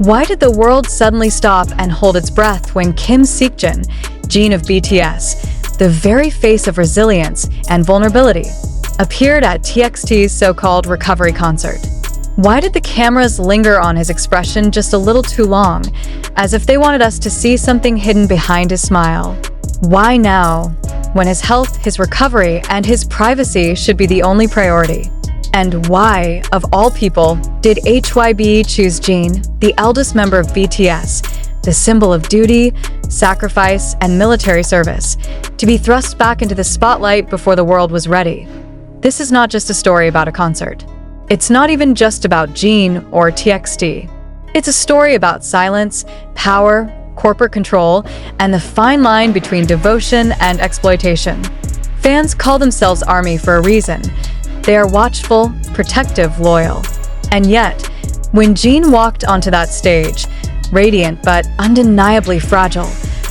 Why did the world suddenly stop and hold its breath when Seokjin, Jin of BTS, the very face of resilience and vulnerability, appeared at TXT's so-called recovery concert? Why did the cameras linger on his expression just a little too long, as if they wanted us to see something hidden behind his smile? Why now, when his health, his recovery, and his privacy should be the only priority? And why, of all people, did HYBE choose Jin, the eldest member of BTS, the symbol of duty, sacrifice, and military service, to be thrust back into the spotlight before the world was ready? This is not just a story about a concert. It's not even just about Jin or TXT. It's a story about silence, power, corporate control, and the fine line between devotion and exploitation. Fans call themselves ARMY for a reason. They are watchful, protective, loyal. And yet, when Jin walked onto that stage, radiant but undeniably fragile,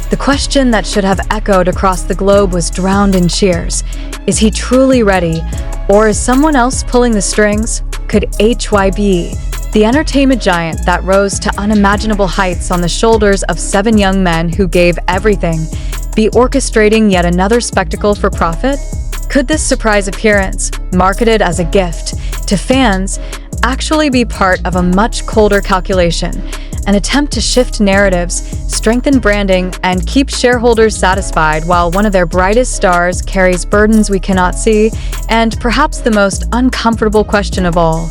the question that should have echoed across the globe was drowned in cheers. Is he truly ready? Or is someone else pulling the strings? Could HYBE, the entertainment giant that rose to unimaginable heights on the shoulders of 7 young men who gave everything, be orchestrating yet another spectacle for profit? Could this surprise appearance, marketed as a gift to fans, actually be part of a much colder calculation, an attempt to shift narratives, strengthen branding, and keep shareholders satisfied while one of their brightest stars carries burdens we cannot see? And perhaps the most uncomfortable question of all,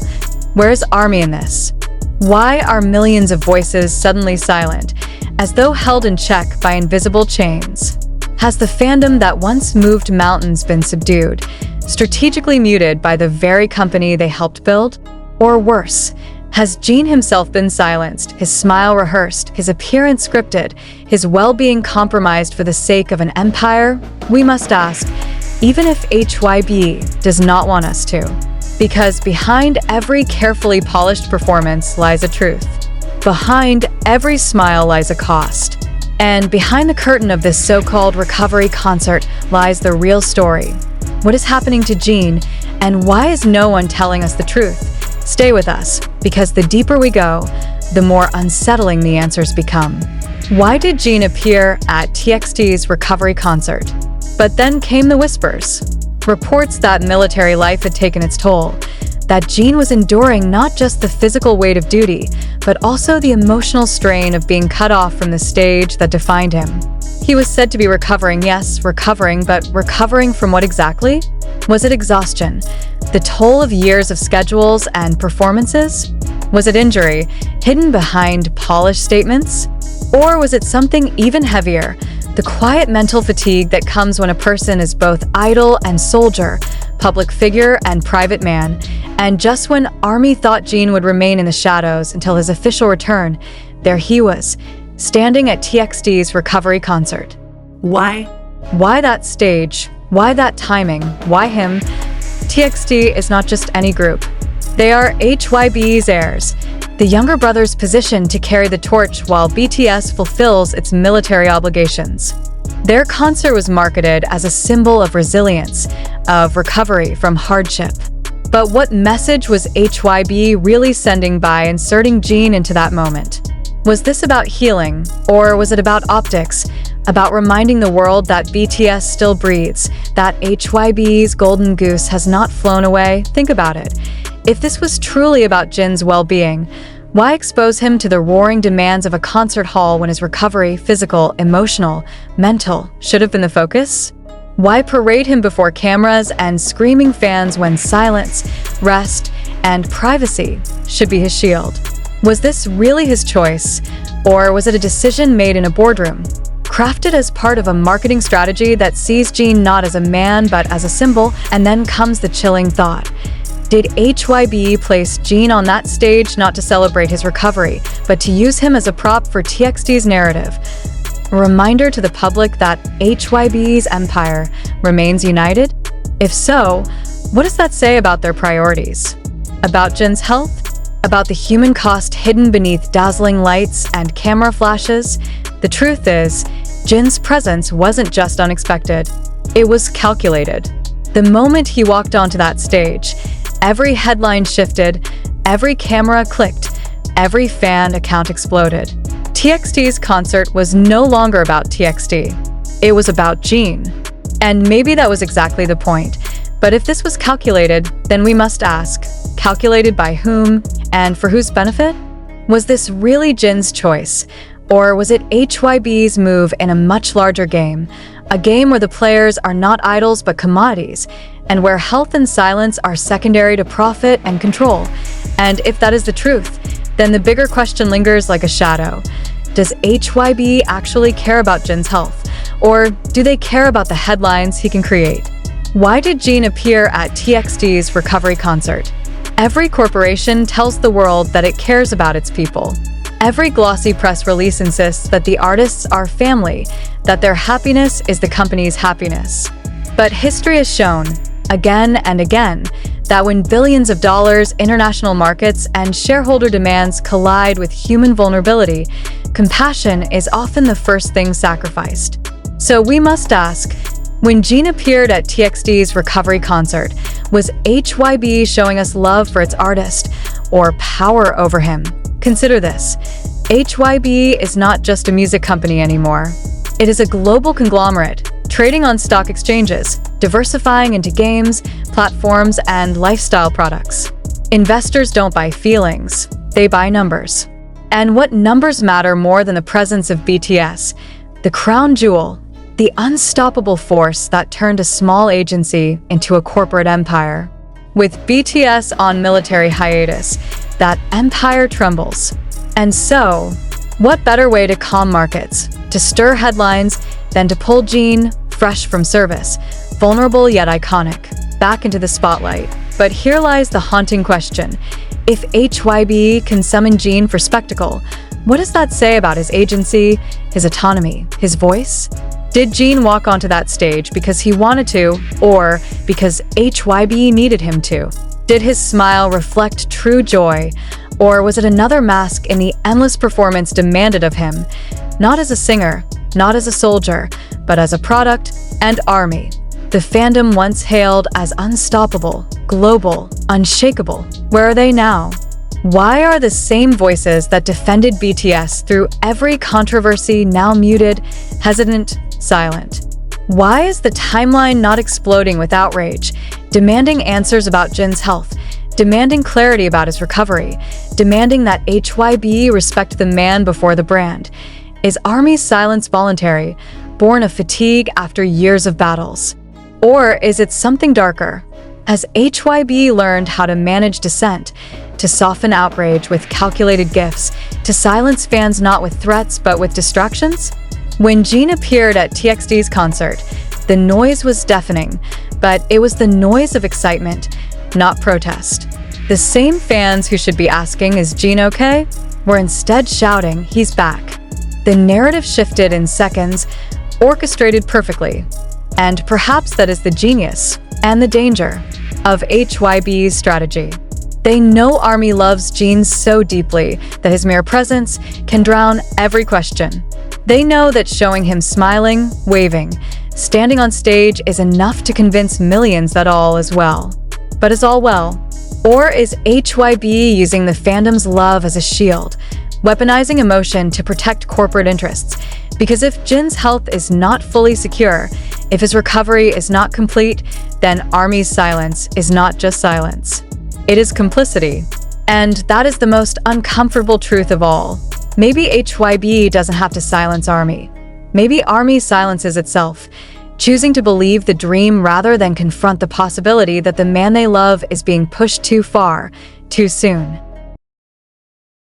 where's ARMY in this? Why are millions of voices suddenly silent, as though held in check by invisible chains? Has the fandom that once moved mountains been subdued, strategically muted by the very company they helped build? Or worse, has Jin himself been silenced, his smile rehearsed, his appearance scripted, his well-being compromised for the sake of an empire? We must ask, even if HYBE does not want us to. Because behind every carefully polished performance lies a truth. Behind every smile lies a cost. And behind the curtain of this so-called recovery concert lies the real story. What is happening to Jin, and why is no one telling us the truth? Stay with us, because the deeper we go, the more unsettling the answers become. Why did Jin appear at TXT's recovery concert? But then came the whispers. Reports that military life had taken its toll, that Jin was enduring not just the physical weight of duty, but also the emotional strain of being cut off from the stage that defined him. He was said to be recovering, yes, recovering, but recovering from what exactly? Was it exhaustion? The toll of years of schedules and performances? Was it injury, hidden behind polished statements? Or was it something even heavier, the quiet mental fatigue that comes when a person is both idol and soldier, public figure and private man? And just when ARMY thought Jin would remain in the shadows until his official return, there he was, standing at TXT's recovery concert. Why? Why that stage? Why that timing? Why him? TXT is not just any group. They are HYBE's heirs, the younger brothers positioned to carry the torch while BTS fulfills its military obligations. Their concert was marketed as a symbol of resilience, of recovery from hardship. But what message was HYBE really sending by inserting Jin into that moment? Was this about healing, or was it about optics, about reminding the world that BTS still breathes, that HYBE's golden goose has not flown away? Think about it. If this was truly about Jin's well-being, why expose him to the roaring demands of a concert hall when his recovery, physical, emotional, mental, should have been the focus? Why parade him before cameras and screaming fans when silence, rest, and privacy should be his shield? Was this really his choice, or was it a decision made in a boardroom, crafted as part of a marketing strategy that sees Jin not as a man but as a symbol? And then comes the chilling thought. Did HYBE place Jin on that stage not to celebrate his recovery, but to use him as a prop for TXT's narrative? A reminder to the public that HYBE's empire remains united? If so, what does that say about their priorities? About Jin's health? About the human cost hidden beneath dazzling lights and camera flashes? The truth is, Jin's presence wasn't just unexpected. It was calculated. The moment he walked onto that stage, every headline shifted, every camera clicked, every fan account exploded. TXT's concert was no longer about TXT. It was about Jin. And maybe that was exactly the point. But if this was calculated, then we must ask, calculated by whom and for whose benefit? Was this really Jin's choice? Or was it HYBE's move in a much larger game? A game where the players are not idols but commodities, and where health and silence are secondary to profit and control. And if that is the truth, then the bigger question lingers like a shadow. Does HYBE actually care about Jin's health? Or do they care about the headlines he can create? Why did Jin appear at TXT's recovery concert? Every corporation tells the world that it cares about its people. Every glossy press release insists that the artists are family, that their happiness is the company's happiness. But history has shown, again and again, that when billions of dollars, international markets, and shareholder demands collide with human vulnerability, compassion is often the first thing sacrificed. So we must ask, when Jin appeared at TXT's recovery concert, was HYBE showing us love for its artist or power over him? Consider this. HYBE is not just a music company anymore. It is a global conglomerate, trading on stock exchanges, diversifying into games, platforms, and lifestyle products. Investors don't buy feelings, they buy numbers. And what numbers matter more than the presence of BTS? The crown jewel, the unstoppable force that turned a small agency into a corporate empire. With BTS on military hiatus, that empire trembles. And so, what better way to calm markets, to stir headlines, than to pull Jin, fresh from service, vulnerable yet iconic, back into the spotlight? But here lies the haunting question. If HYBE can summon Jin for spectacle, what does that say about his agency, his autonomy, his voice? Did Jin walk onto that stage because he wanted to, or because HYBE needed him to? Did his smile reflect true joy, or was it another mask in the endless performance demanded of him, not as a singer, not as a soldier, but as a product and army? The fandom once hailed as unstoppable, global, unshakable. Where are they now? Why are the same voices that defended BTS through every controversy now muted, hesitant, silent? Why is the timeline not exploding with outrage, demanding answers about Jin's health, demanding clarity about his recovery, demanding that HYBE respect the man before the brand? Is ARMY's silence voluntary, born of fatigue after years of battles? Or is it something darker? Has HYBE learned how to manage dissent, to soften outrage with calculated gifts, to silence fans not with threats but with distractions? When Jin appeared at TXT's concert, the noise was deafening, but it was the noise of excitement, not protest. The same fans who should be asking, "Is Jin okay?" were instead shouting, "He's back." The narrative shifted in seconds, orchestrated perfectly. And perhaps that is the genius and the danger of HYBE's strategy. They know ARMY loves Jin so deeply that his mere presence can drown every question. They know that showing him smiling, waving, standing on stage is enough to convince millions that all is well. But is all well? Or is HYBE using the fandom's love as a shield, weaponizing emotion to protect corporate interests? Because if Jin's health is not fully secure, if his recovery is not complete, then ARMY's silence is not just silence. It is complicity. And that is the most uncomfortable truth of all. Maybe HYBE doesn't have to silence ARMY. Maybe ARMY silences itself, choosing to believe the dream rather than confront the possibility that the man they love is being pushed too far, too soon.